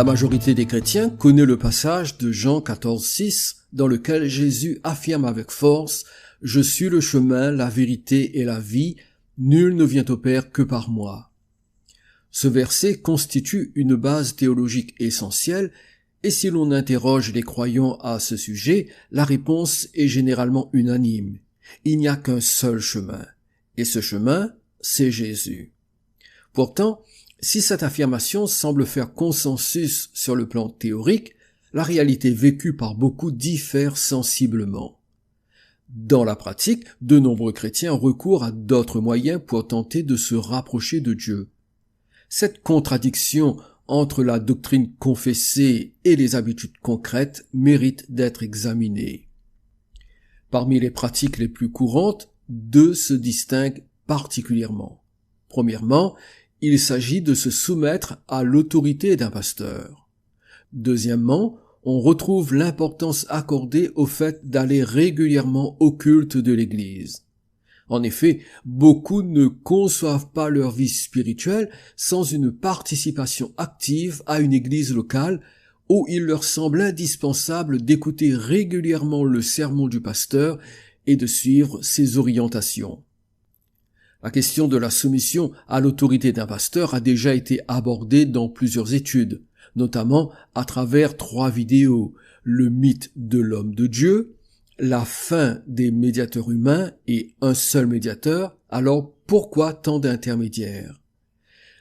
La majorité des chrétiens connaît le passage de Jean 14,6 dans lequel Jésus affirme avec force « Je suis le chemin, la vérité et la vie, nul ne vient au Père que par moi ». Ce verset constitue une base théologique essentielle et si l'on interroge les croyants à ce sujet, la réponse est généralement unanime. Il n'y a qu'un seul chemin. Et ce chemin, c'est Jésus. Pourtant, si cette affirmation semble faire consensus sur le plan théorique, la réalité vécue par beaucoup diffère sensiblement. Dans la pratique, de nombreux chrétiens recourent à d'autres moyens pour tenter de se rapprocher de Dieu. Cette contradiction entre la doctrine confessée et les habitudes concrètes mérite d'être examinée. Parmi les pratiques les plus courantes, deux se distinguent particulièrement. Premièrement, il s'agit de se soumettre à l'autorité d'un pasteur. Deuxièmement, on retrouve l'importance accordée au fait d'aller régulièrement au culte de l'Église. En effet, beaucoup ne conçoivent pas leur vie spirituelle sans une participation active à une église locale où il leur semble indispensable d'écouter régulièrement le sermon du pasteur et de suivre ses orientations. La question de la soumission à l'autorité d'un pasteur a déjà été abordée dans plusieurs études, notamment à travers 3 vidéos, le mythe de l'homme de Dieu, la fin des médiateurs humains et un seul médiateur, alors pourquoi tant d'intermédiaires?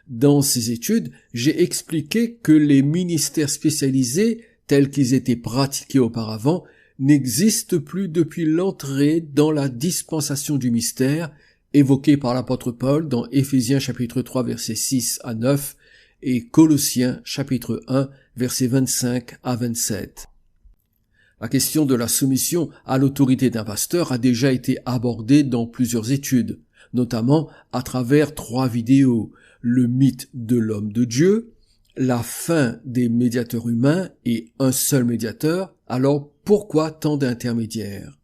Dans ces études, j'ai expliqué que les ministères spécialisés, tels qu'ils étaient pratiqués auparavant, n'existent plus depuis l'entrée dans la dispensation du mystère, évoquée par l'apôtre Paul dans Éphésiens chapitre 3 versets 6 à 9 et Colossiens chapitre 1 versets 25 à 27. La question de la soumission à l'autorité d'un pasteur a déjà été abordée dans plusieurs études, notamment à travers 3 vidéos, le mythe de l'homme de Dieu, la fin des médiateurs humains et un seul médiateur, alors pourquoi tant d'intermédiaires?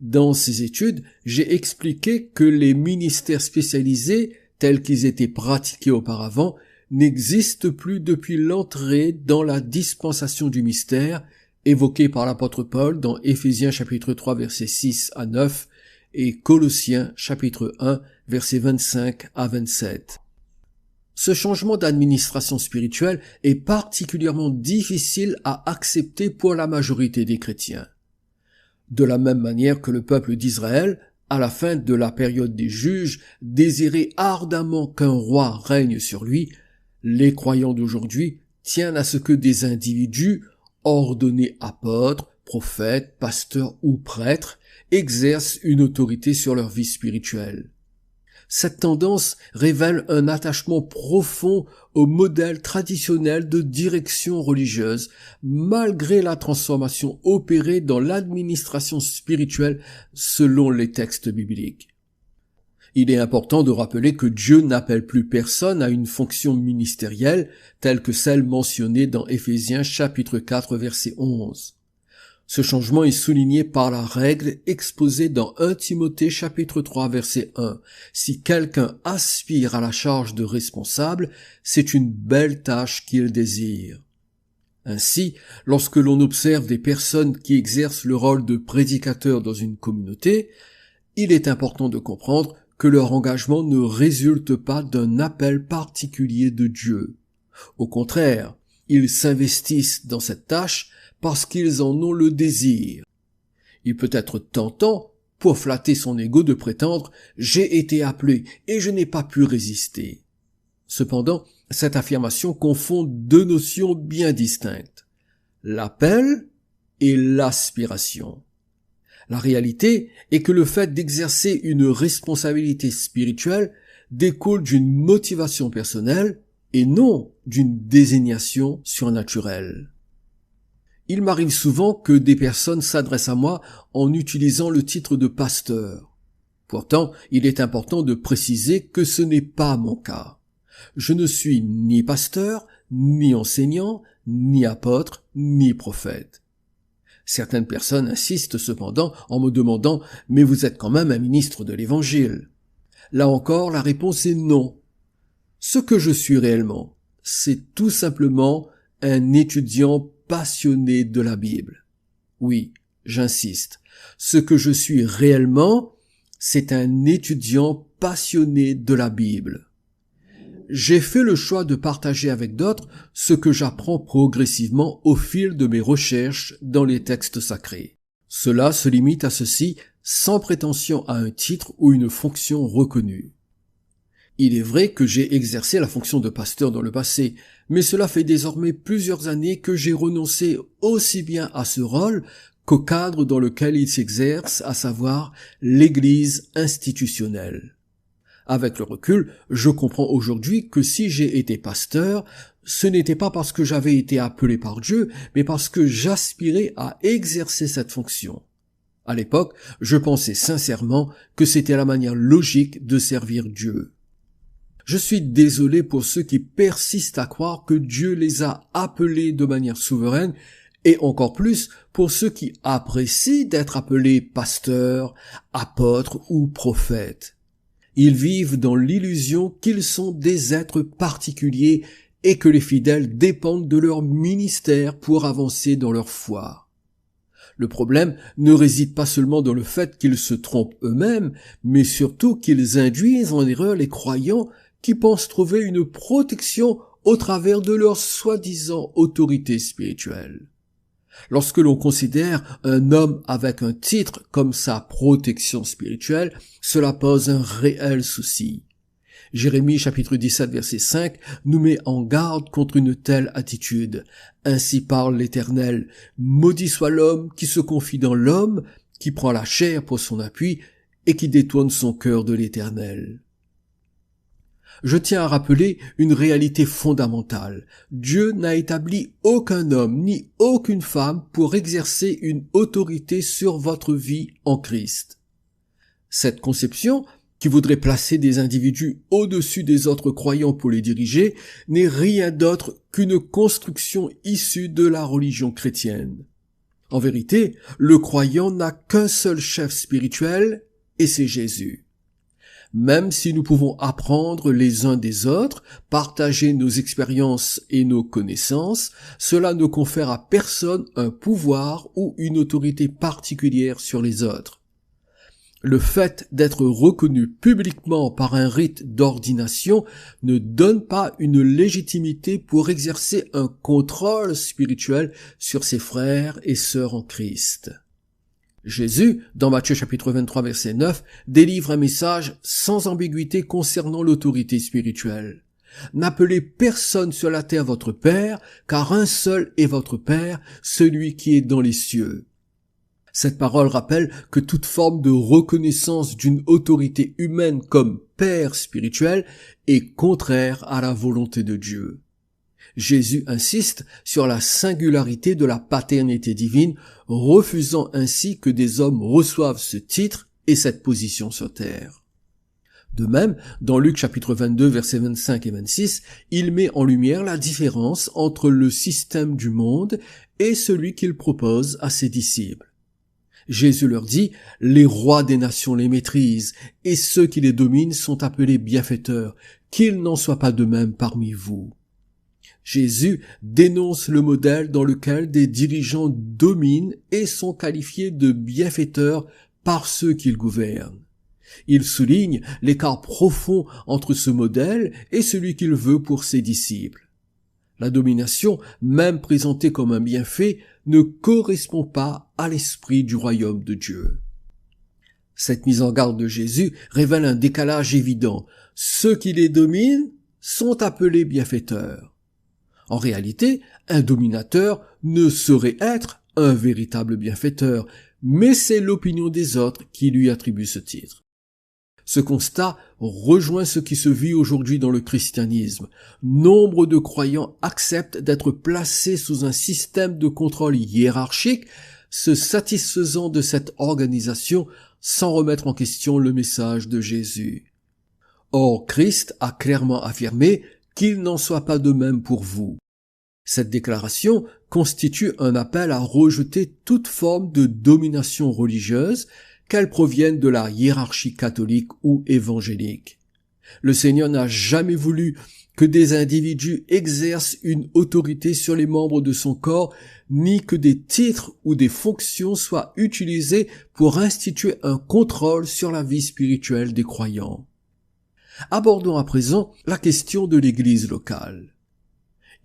Dans ces études, j'ai expliqué que les ministères spécialisés, tels qu'ils étaient pratiqués auparavant, n'existent plus depuis l'entrée dans la dispensation du mystère, évoqué par l'apôtre Paul dans Éphésiens chapitre 3 versets 6 à 9 et Colossiens chapitre 1 versets 25 à 27. Ce changement d'administration spirituelle est particulièrement difficile à accepter pour la majorité des chrétiens. De la même manière que le peuple d'Israël, à la fin de la période des juges, désirait ardemment qu'un roi règne sur lui, les croyants d'aujourd'hui tiennent à ce que des individus ordonnés apôtres, prophètes, pasteurs ou prêtres, exercent une autorité sur leur vie spirituelle. Cette tendance révèle un attachement profond au modèle traditionnel de direction religieuse, malgré la transformation opérée dans l'administration spirituelle selon les textes bibliques. Il est important de rappeler que Dieu n'appelle plus personne à une fonction ministérielle telle que celle mentionnée dans Éphésiens chapitre 4 verset 11. Ce changement est souligné par la règle exposée dans 1 Timothée chapitre 3 verset 1. Si quelqu'un aspire à la charge de responsable, c'est une belle tâche qu'il désire. Ainsi, lorsque l'on observe des personnes qui exercent le rôle de prédicateur dans une communauté, il est important de comprendre que leur engagement ne résulte pas d'un appel particulier de Dieu. Au contraire, ils s'investissent dans cette tâche parce qu'ils en ont le désir. Il peut être tentant, pour flatter son ego, de prétendre « j'ai été appelé et je n'ai pas pu résister ». Cependant, cette affirmation confond 2 notions bien distinctes, l'appel et l'aspiration. La réalité est que le fait d'exercer une responsabilité spirituelle découle d'une motivation personnelle et non d'une désignation surnaturelle. Il m'arrive souvent que des personnes s'adressent à moi en utilisant le titre de pasteur. Pourtant, il est important de préciser que ce n'est pas mon cas. Je ne suis ni pasteur, ni enseignant, ni apôtre, ni prophète. Certaines personnes insistent cependant en me demandant « mais vous êtes quand même un ministre de l'Évangile ». Là encore, la réponse est non. Ce que je suis réellement, c'est tout simplement un étudiant passionné de la Bible. Oui, j'insiste. Ce que je suis réellement, c'est un étudiant passionné de la Bible. J'ai fait le choix de partager avec d'autres ce que j'apprends progressivement au fil de mes recherches dans les textes sacrés. Cela se limite à ceci sans prétention à un titre ou une fonction reconnue. Il est vrai que j'ai exercé la fonction de pasteur dans le passé, mais cela fait désormais plusieurs années que j'ai renoncé aussi bien à ce rôle qu'au cadre dans lequel il s'exerce, à savoir l'Église institutionnelle. Avec le recul, je comprends aujourd'hui que si j'ai été pasteur, ce n'était pas parce que j'avais été appelé par Dieu, mais parce que j'aspirais à exercer cette fonction. À l'époque, je pensais sincèrement que c'était la manière logique de servir Dieu. Je suis désolé pour ceux qui persistent à croire que Dieu les a appelés de manière souveraine, et encore plus pour ceux qui apprécient d'être appelés pasteurs, apôtres ou prophètes. Ils vivent dans l'illusion qu'ils sont des êtres particuliers et que les fidèles dépendent de leur ministère pour avancer dans leur foi. Le problème ne réside pas seulement dans le fait qu'ils se trompent eux-mêmes, mais surtout qu'ils induisent en erreur les croyants qui pensent trouver une protection au travers de leur soi-disant autorité spirituelle. Lorsque l'on considère un homme avec un titre comme sa protection spirituelle, cela pose un réel souci. Jérémie chapitre 17 verset 5 nous met en garde contre une telle attitude. Ainsi parle l'Éternel, maudit soit l'homme qui se confie dans l'homme, qui prend la chair pour son appui et qui détourne son cœur de l'Éternel. Je tiens à rappeler une réalité fondamentale. Dieu n'a établi aucun homme ni aucune femme pour exercer une autorité sur votre vie en Christ. Cette conception, qui voudrait placer des individus au-dessus des autres croyants pour les diriger, n'est rien d'autre qu'une construction issue de la religion chrétienne. En vérité, le croyant n'a qu'un seul chef spirituel, et c'est Jésus. Même si nous pouvons apprendre les uns des autres, partager nos expériences et nos connaissances, cela ne confère à personne un pouvoir ou une autorité particulière sur les autres. Le fait d'être reconnu publiquement par un rite d'ordination ne donne pas une légitimité pour exercer un contrôle spirituel sur ses frères et sœurs en Christ. Jésus, dans Matthieu chapitre 23 verset 9, délivre un message sans ambiguïté concernant l'autorité spirituelle. N'appelez personne sur la terre votre Père, car un seul est votre Père, celui qui est dans les cieux. Cette parole rappelle que toute forme de reconnaissance d'une autorité humaine comme Père spirituel est contraire à la volonté de Dieu. Jésus insiste sur la singularité de la paternité divine, refusant ainsi que des hommes reçoivent ce titre et cette position sur terre. De même, dans Luc chapitre 22 versets 25 et 26, il met en lumière la différence entre le système du monde et celui qu'il propose à ses disciples. Jésus leur dit, les rois des nations les maîtrisent, et ceux qui les dominent sont appelés bienfaiteurs, qu'il n'en soit pas de même parmi vous. Jésus dénonce le modèle dans lequel des dirigeants dominent et sont qualifiés de bienfaiteurs par ceux qu'ils gouvernent. Il souligne l'écart profond entre ce modèle et celui qu'il veut pour ses disciples. La domination, même présentée comme un bienfait, ne correspond pas à l'esprit du royaume de Dieu. Cette mise en garde de Jésus révèle un décalage évident. Ceux qui les dominent sont appelés bienfaiteurs. En réalité, un dominateur ne saurait être un véritable bienfaiteur, mais c'est l'opinion des autres qui lui attribue ce titre. Ce constat rejoint ce qui se vit aujourd'hui dans le christianisme. Nombre de croyants acceptent d'être placés sous un système de contrôle hiérarchique, se satisfaisant de cette organisation sans remettre en question le message de Jésus. Or, Christ a clairement affirmé qu'il n'en soit pas de même pour vous. Cette déclaration constitue un appel à rejeter toute forme de domination religieuse, qu'elle provienne de la hiérarchie catholique ou évangélique. Le Seigneur n'a jamais voulu que des individus exercent une autorité sur les membres de son corps, ni que des titres ou des fonctions soient utilisés pour instituer un contrôle sur la vie spirituelle des croyants. Abordons à présent la question de l'Église locale.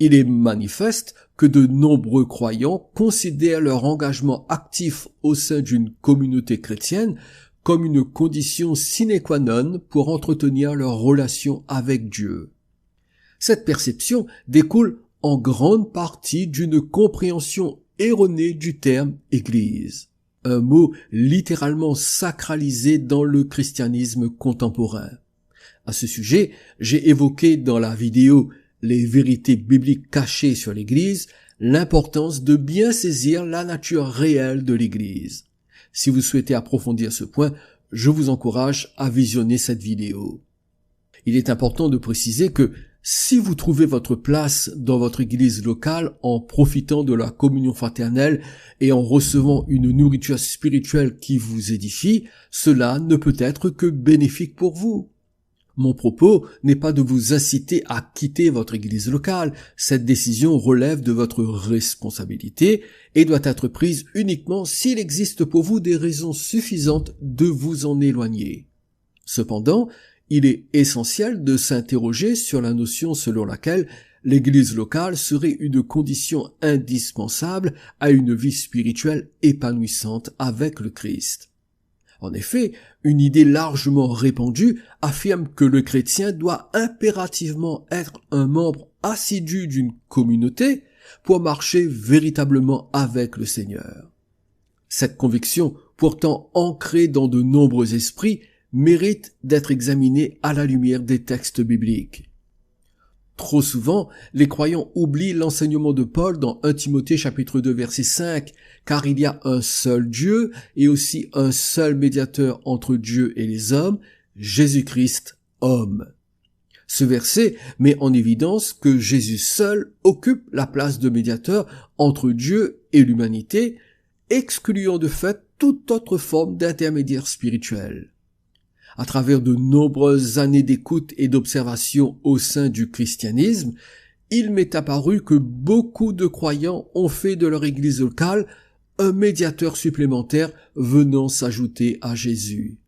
Il est manifeste que de nombreux croyants considèrent leur engagement actif au sein d'une communauté chrétienne comme une condition sine qua non pour entretenir leur relation avec Dieu. Cette perception découle en grande partie d'une compréhension erronée du terme Église, un mot littéralement sacralisé dans le christianisme contemporain. À ce sujet, j'ai évoqué dans la vidéo « Les vérités bibliques cachées sur l'Église » l'importance de bien saisir la nature réelle de l'Église. Si vous souhaitez approfondir ce point, je vous encourage à visionner cette vidéo. Il est important de préciser que si vous trouvez votre place dans votre église locale en profitant de la communion fraternelle et en recevant une nourriture spirituelle qui vous édifie, cela ne peut être que bénéfique pour vous. Mon propos n'est pas de vous inciter à quitter votre église locale. Cette décision relève de votre responsabilité et doit être prise uniquement s'il existe pour vous des raisons suffisantes de vous en éloigner. Cependant, il est essentiel de s'interroger sur la notion selon laquelle l'église locale serait une condition indispensable à une vie spirituelle épanouissante avec le Christ. En effet, une idée largement répandue affirme que le chrétien doit impérativement être un membre assidu d'une communauté pour marcher véritablement avec le Seigneur. Cette conviction, pourtant ancrée dans de nombreux esprits, mérite d'être examinée à la lumière des textes bibliques. Trop souvent, les croyants oublient l'enseignement de Paul dans 1 Timothée chapitre 2 verset 5, car il y a un seul Dieu et aussi un seul médiateur entre Dieu et les hommes, Jésus-Christ, homme. Ce verset met en évidence que Jésus seul occupe la place de médiateur entre Dieu et l'humanité, excluant de fait toute autre forme d'intermédiaire spirituel. À travers de nombreuses années d'écoute et d'observation au sein du christianisme, il m'est apparu que beaucoup de croyants ont fait de leur église locale un médiateur supplémentaire venant s'ajouter à Jésus.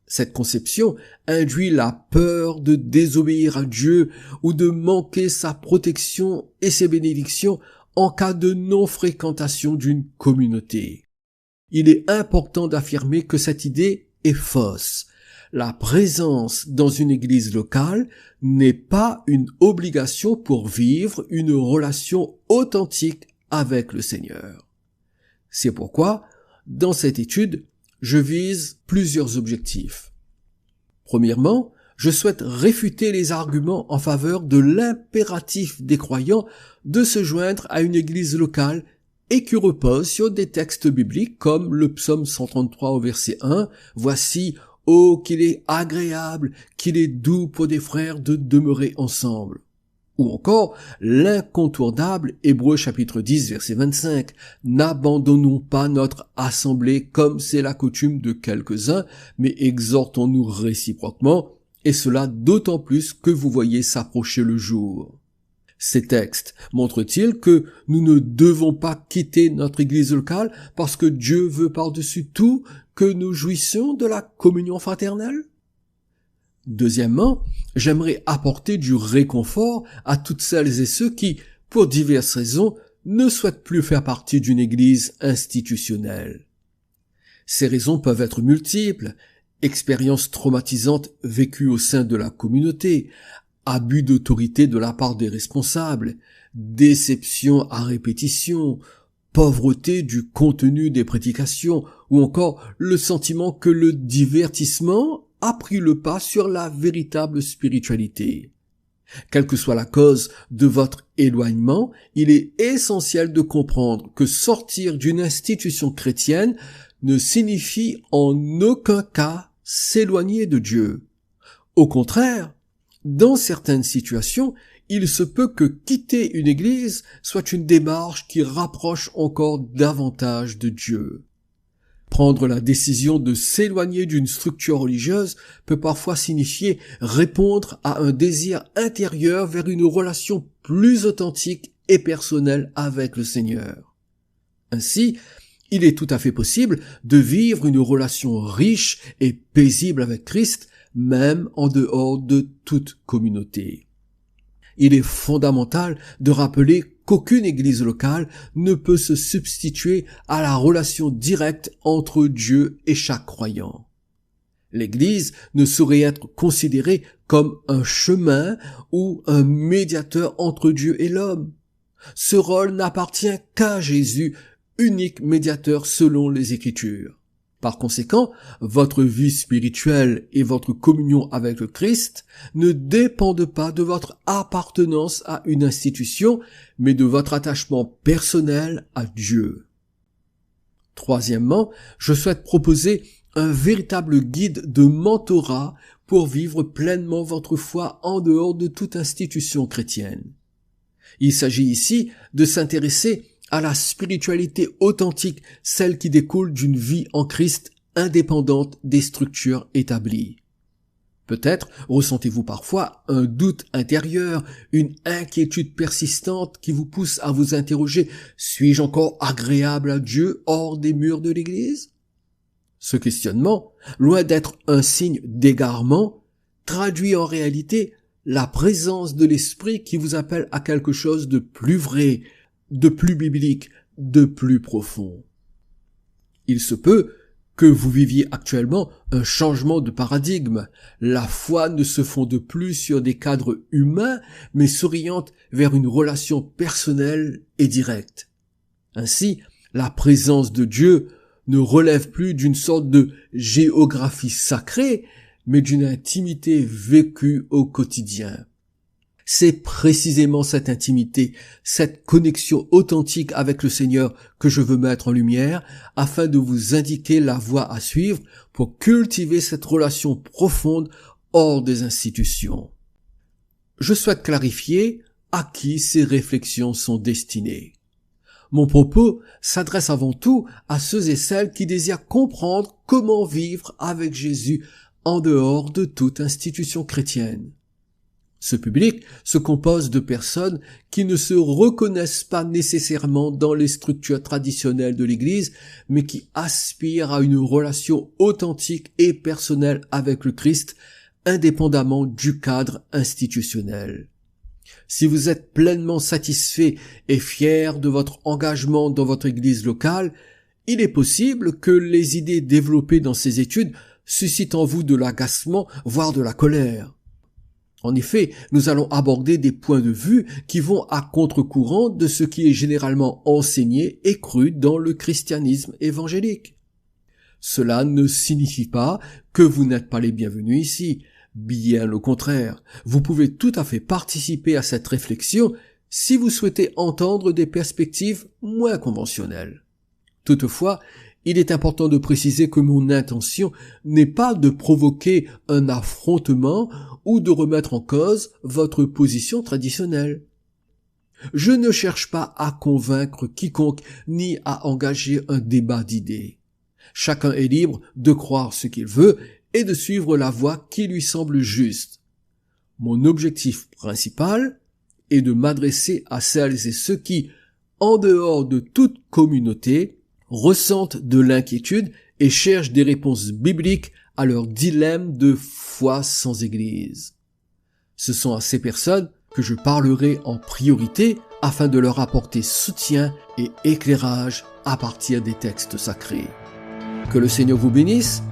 Cette conception induit la peur de désobéir à Dieu ou de manquer sa protection et ses bénédictions en cas de non-fréquentation d'une communauté. Il est important d'affirmer que cette idée est fausse. La présence dans une église locale n'est pas une obligation pour vivre une relation authentique avec le Seigneur. C'est pourquoi, dans cette étude, je vise plusieurs objectifs. Premièrement, je souhaite réfuter les arguments en faveur de l'impératif des croyants de se joindre à une église locale et qui repose sur des textes bibliques comme le psaume 133 au verset 1, « Voici, oh, qu'il est agréable, qu'il est doux pour des frères de demeurer ensemble. » Ou encore, l'incontournable Hébreux chapitre 10 verset 25, « N'abandonnons pas notre assemblée comme c'est la coutume de quelques-uns, mais exhortons-nous réciproquement, et cela d'autant plus que vous voyez s'approcher le jour. » Ces textes montrent-ils que nous ne devons pas quitter notre église locale parce que Dieu veut par-dessus tout que nous jouissions de la communion fraternelle? Deuxièmement, j'aimerais apporter du réconfort à toutes celles et ceux qui, pour diverses raisons, ne souhaitent plus faire partie d'une église institutionnelle. Ces raisons peuvent être multiples: expériences traumatisantes vécues au sein de la communauté, abus d'autorité de la part des responsables, déception à répétition, pauvreté du contenu des prédications, ou encore le sentiment que le divertissement a pris le pas sur la véritable spiritualité. Quelle que soit la cause de votre éloignement, il est essentiel de comprendre que sortir d'une institution chrétienne ne signifie en aucun cas s'éloigner de Dieu. Au contraire, dans certaines situations, il se peut que quitter une église soit une démarche qui rapproche encore davantage de Dieu. Prendre la décision de s'éloigner d'une structure religieuse peut parfois signifier répondre à un désir intérieur vers une relation plus authentique et personnelle avec le Seigneur. Ainsi, il est tout à fait possible de vivre une relation riche et paisible avec Christ, même en dehors de toute communauté. Il est fondamental de rappeler qu'aucune église locale ne peut se substituer à la relation directe entre Dieu et chaque croyant. L'église ne saurait être considérée comme un chemin ou un médiateur entre Dieu et l'homme. Ce rôle n'appartient qu'à Jésus, unique médiateur selon les Écritures. Par conséquent, votre vie spirituelle et votre communion avec le Christ ne dépendent pas de votre appartenance à une institution, mais de votre attachement personnel à Dieu. Troisièmement, je souhaite proposer un véritable guide de mentorat pour vivre pleinement votre foi en dehors de toute institution chrétienne. Il s'agit ici de s'intéresser à la spiritualité authentique, celle qui découle d'une vie en Christ indépendante des structures établies. Peut-être ressentez-vous parfois un doute intérieur, une inquiétude persistante qui vous pousse à vous interroger « Suis-je encore agréable à Dieu hors des murs de l'Église ?» Ce questionnement, loin d'être un signe d'égarement, traduit en réalité la présence de l'Esprit qui vous appelle à quelque chose de plus vrai, de plus biblique, de plus profond. Il se peut que vous viviez actuellement un changement de paradigme. La foi ne se fonde plus sur des cadres humains, mais s'oriente vers une relation personnelle et directe. Ainsi, la présence de Dieu ne relève plus d'une sorte de géographie sacrée, mais d'une intimité vécue au quotidien. C'est précisément cette intimité, cette connexion authentique avec le Seigneur que je veux mettre en lumière afin de vous indiquer la voie à suivre pour cultiver cette relation profonde hors des institutions. Je souhaite clarifier à qui ces réflexions sont destinées. Mon propos s'adresse avant tout à ceux et celles qui désirent comprendre comment vivre avec Jésus en dehors de toute institution chrétienne. Ce public se compose de personnes qui ne se reconnaissent pas nécessairement dans les structures traditionnelles de l'Église, mais qui aspirent à une relation authentique et personnelle avec le Christ, indépendamment du cadre institutionnel. Si vous êtes pleinement satisfait et fier de votre engagement dans votre Église locale, il est possible que les idées développées dans ces études suscitent en vous de l'agacement, voire de la colère. En effet, nous allons aborder des points de vue qui vont à contre-courant de ce qui est généralement enseigné et cru dans le christianisme évangélique. Cela ne signifie pas que vous n'êtes pas les bienvenus ici. Bien au contraire, vous pouvez tout à fait participer à cette réflexion si vous souhaitez entendre des perspectives moins conventionnelles. Toutefois, il est important de préciser que mon intention n'est pas de provoquer un affrontement ou de remettre en cause votre position traditionnelle. Je ne cherche pas à convaincre quiconque ni à engager un débat d'idées. Chacun est libre de croire ce qu'il veut et de suivre la voie qui lui semble juste. Mon objectif principal est de m'adresser à celles et ceux qui, en dehors de toute communauté, ressentent de l'inquiétude et cherchent des réponses bibliques à leur dilemme de foi sans Église. Ce sont à ces personnes que je parlerai en priorité afin de leur apporter soutien et éclairage à partir des textes sacrés. Que le Seigneur vous bénisse.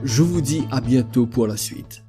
Je vous dis à bientôt pour la suite.